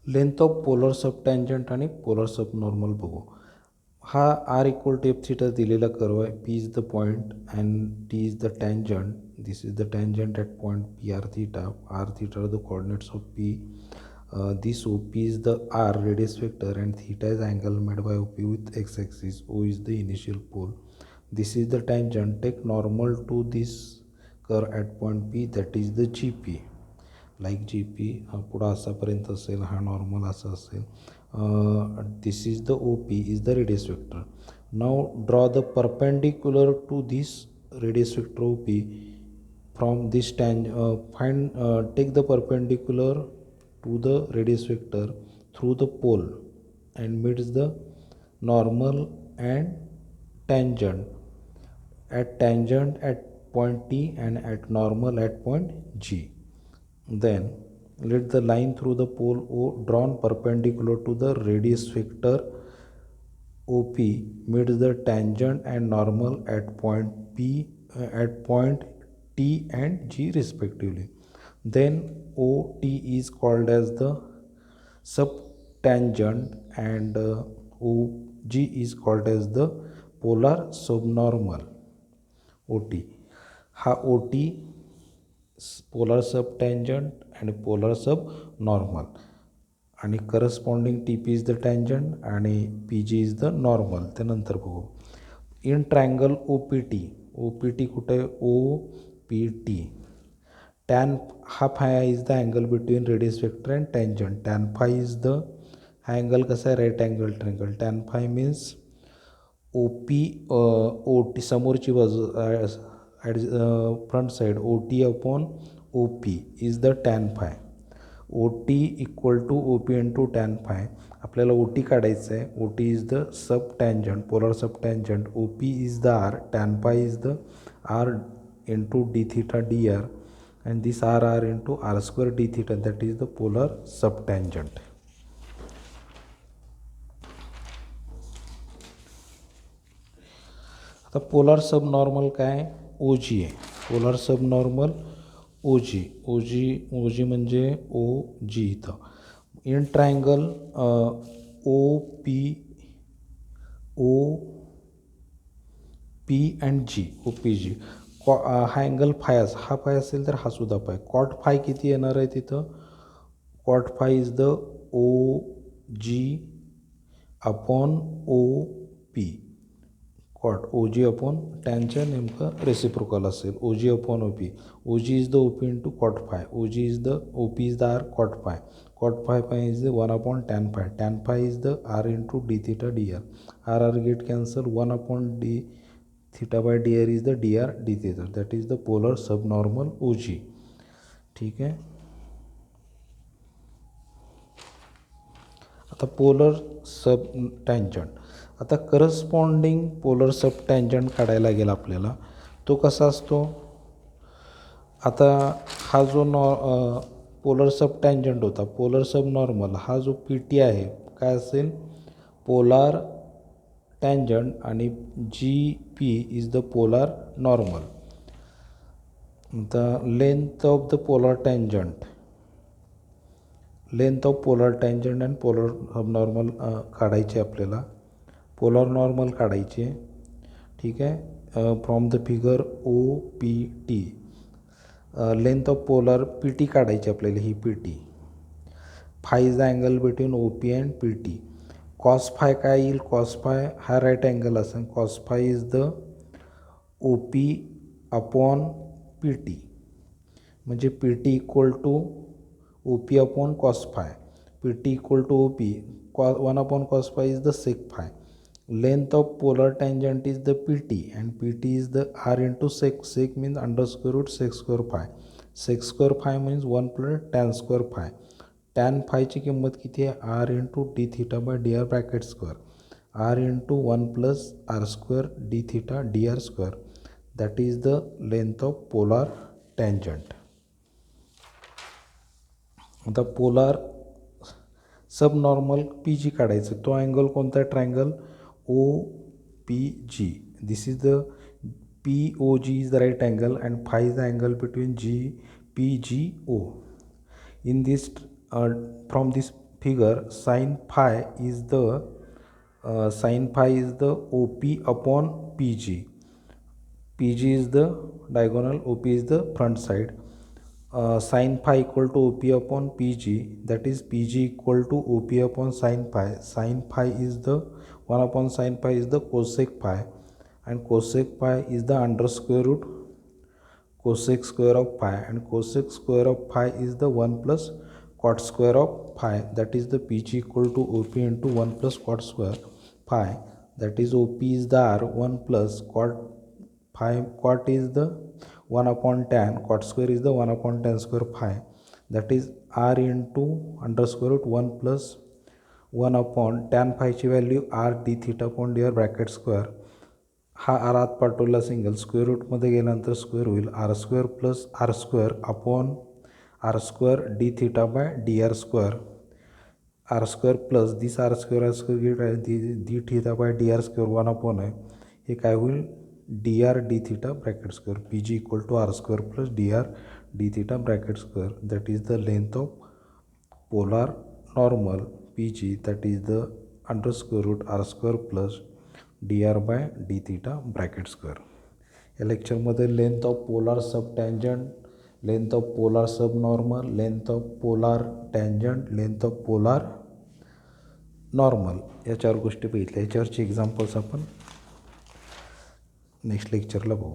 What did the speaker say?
Length of polar subtangent आणि polar subnormal बघू. हा R equal to F theta दिलेला कर्व आहे. P is the point and T is the tangent. This is the tangent at point P R theta. R theta are the coordinates of P. This OP is the R radius vector and theta is angle made by OP with x-axis. O is the initial pole. This is the tangent. Take normal to this curve at point P, that is the GP. Like G P पुढं असापर्यंत असेल, हा normal असा असेल. This is the O P is the radius vector. Now draw the perpendicular to this radius vector O P from this find take the perpendicular to the radius vector through the pole and meets the normal and tangent at point T and at normal at point G. Then let the line through the pole O drawn perpendicular to the radius vector OP meets the tangent and normal at point P at point T and G respectively. Then OT is called as the subtangent and OG is called as the polar subnormal. OT हा OT polar subtangent आणि polar subnormal आणि corresponding T P is the tangent आणि P G is the normal. त्यानंतर बघू in triangle O P T कुठे आहे? O P T. Tan हा phi is the angle between radius vector and tangent. Tan phi is the हा angle कसा आहे? Right angle triangle. Tan phi means O P O T समोरची बाजू front side O T upon O P is the tan phi. O T equal to O P into tan phi. आपल्याला O T काढायचं आहे. O T is the subtangent polar subtangent. O P is the R. Tan phi is the R into D theta D R and this r into r square d theta, that is the polar subtangent. आता polar subnormal काय? ओ जी आहे. Polar subnormal ओ जी म्हणजे O G इथं in triangle O P and G. O P G हा angle five हा five असेल तर हा सुद्धा फाय. कॉट फाय किती येणार आहे तिथं? Cot phi is the O G upon O P. Cot O G upon टॅनच्या नेमकं रेसिप्रोकल असेल. O G upon O P. O G is the O P into cot phi. O G is the O P is the r cot phi. Cot phi is the 1 upon tan phi. Tan phi is the R into D theta D r. R get cancel. 1 upon D theta by dr is the dr d theta, that is the polar subnormal OG. ठीक आहे. आता polar सब tangent. आता corresponding polar सब tangent काढायला गेला आपल्याला. तो कसा असतो? आता हा जो पोलर सब टँजंट होता, पोलर सब नॉर्मल, हा जो पी टी आहे काय असेल? पोलार टँजंट आणि G P is the polar normal. The length of the polar tangent and polar subnormal काढायचे आपल्याला. पोलर नॉर्मल काढायचे. ठीक आहे. From the figure O P T length of polar P T काढायची आपल्याला. ही P T. Phi is the angle between O P and P T. Cos phi काय येईल? कॉस फाय हा राईट अँगल असेल. Cos phi is the O P upon P T. म्हणजे P T equal to O P upon cos phi. P T equal to O P. 1 upon cos phi is the sec phi. Length of polar tangent is the P T and P T is the R into sec. Sec means under square root sec square phi. Sec square phi means 1 plus tan square phi. Tan फायची किंमत किती आहे? R into D theta by D R bracket square. R into 1 plus R square D theta D R square. That is the length of polar tangent. आता polar subnormal P G काढायचं. तो angle कोणता आहे? Triangle O P G. This is the P O G is the right angle and phi is the angle between G P G O. In this from this figure, sin phi is the OP upon PG. PG is the diagonal, OP is the front side. Sin phi equal to OP upon PG, that is PG equal to OP upon sin phi. Sin phi is the 1 upon sin phi is the cosec phi, and cosec pi is the under square root cosec square of phi, and cosec square of phi is the 1 plus cot square of phi, that is the PG equal to OP into 1 plus cot square phi, that is OP is the R 1 plus cot phi, cot is the 1 upon tan, cot square is the 1 upon tan square phi, that is R into under square root 1 plus 1 upon tan phi ची व्हॅल्यू R d theta upon dr bracket square. हा R आत पाठवला single, square रूटमध्ये गेल्यानंतर square होईल R square plus R square upon R square D theta by D R square, R square plus this R square D theta by D R square 1 upon आहे, हे काय होईल D R D theta bracket square, P G equal to R square plus D R D theta bracket square, that is the length of polar normal P G, that is the under square root R square plus D R by D theta bracket square. या लेक्चरमध्ये length of polar subtangent, length of polar subnormal, length of polar tangent, length of polar normal या 4 गोष्टी बघितल्या. याच्यावरची examples आपण next लेक्चरला बघू.